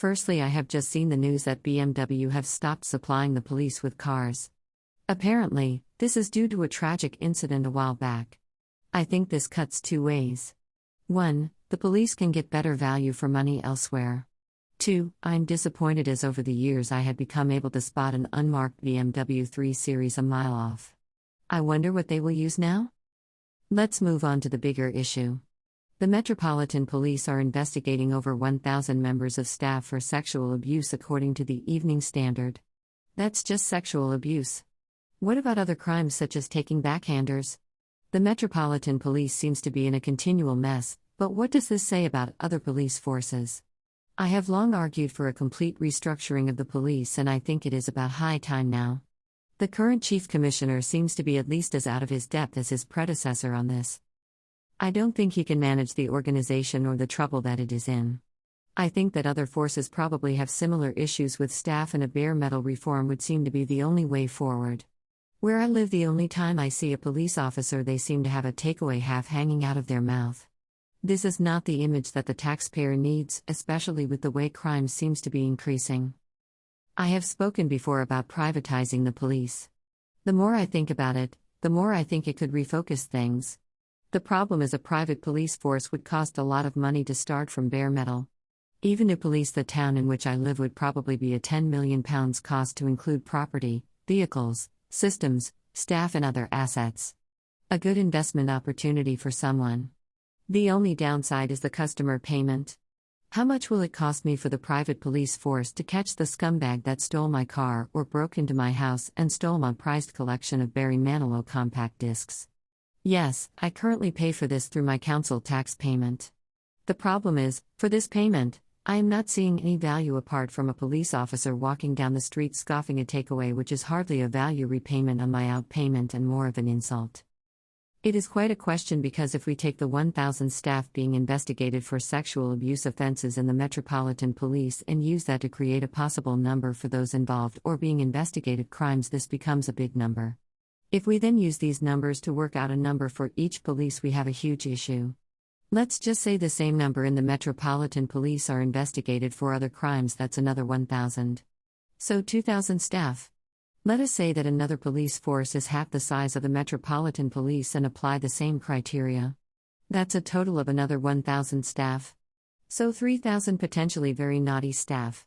Firstly, I have just seen the news that BMW have stopped supplying the police with cars. Apparently, this is due to a tragic incident a while back. I think this cuts two ways. 1. The police can get better value for money elsewhere. 2. I'm disappointed as over the years I had become able to spot an unmarked BMW 3 Series a mile off. I wonder what they will use now? Let's move on to the bigger issue. The Metropolitan Police are investigating over 1,000 members of staff for sexual abuse according to the Evening Standard. That's just sexual abuse. What about other crimes such as taking backhanders? The Metropolitan Police seems to be in a continual mess, but what does this say about other police forces? I have long argued for a complete restructuring of the police, and I think it is about high time now. The current chief commissioner seems to be at least as out of his depth as his predecessor on this. I don't think he can manage the organization or the trouble that it is in. I think that other forces probably have similar issues with staff, and a bare metal reform would seem to be the only way forward. Where I live, the only time I see a police officer, they seem to have a takeaway half hanging out of their mouth. This is not the image that the taxpayer needs, especially with the way crime seems to be increasing. I have spoken before about privatizing the police. The more I think about it, the more I think it could refocus things. The problem is a private police force would cost a lot of money to start from bare metal. Even to police the town in which I live would probably be a £10 million cost to include property, vehicles, systems, staff and other assets. A good investment opportunity for someone. The only downside is the customer payment. How much will it cost me for the private police force to catch the scumbag that stole my car or broke into my house and stole my prized collection of Barry Manilow compact discs? Yes, I currently pay for this through my council tax payment. The problem is, for this payment, I am not seeing any value apart from a police officer walking down the street scoffing a takeaway, which is hardly a value repayment on my outpayment and more of an insult. It is quite a question, because if we take the 1,000 staff being investigated for sexual abuse offenses in the Metropolitan Police and use that to create a possible number for those involved or being investigated crimes, this becomes a big number. If we then use these numbers to work out a number for each police, we have a huge issue. Let's just say the same number in the Metropolitan Police are investigated for other crimes, that's another 1,000. So 2,000 staff. Let us say that another police force is half the size of the Metropolitan Police and apply the same criteria. That's a total of another 1,000 staff. So 3,000 potentially very naughty staff.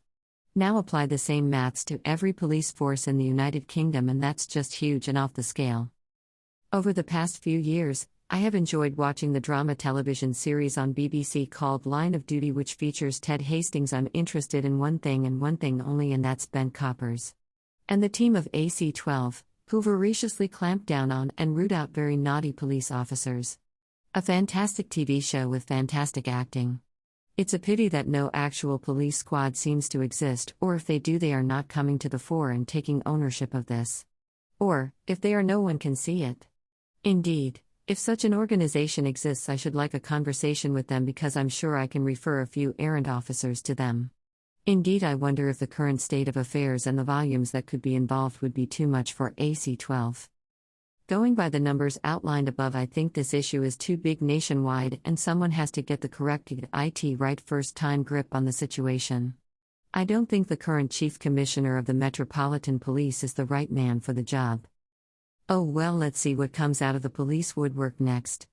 Now apply the same maths to every police force in the United Kingdom, and that's just huge and off the scale. Over the past few years, I have enjoyed watching the drama television series on BBC called Line of Duty, which features Ted Hastings. I'm interested in one thing and one thing only, and that's bent coppers. And the team of AC-12, who voraciously clamp down on and root out very naughty police officers. A fantastic TV show with fantastic acting. It's a pity that no actual police squad seems to exist, or if they do, they are not coming to the fore and taking ownership of this. Or, if they are, no one can see it. Indeed, if such an organization exists, I should like a conversation with them, because I'm sure I can refer a few errant officers to them. Indeed, I wonder if the current state of affairs and the volumes that could be involved would be too much for AC-12. Going by the numbers outlined above, I think this issue is too big nationwide, and someone has to get the correct IT right first-time grip on the situation. I don't think the current Chief Commissioner of the Metropolitan Police is the right man for the job. Oh well, let's see what comes out of the police woodwork next.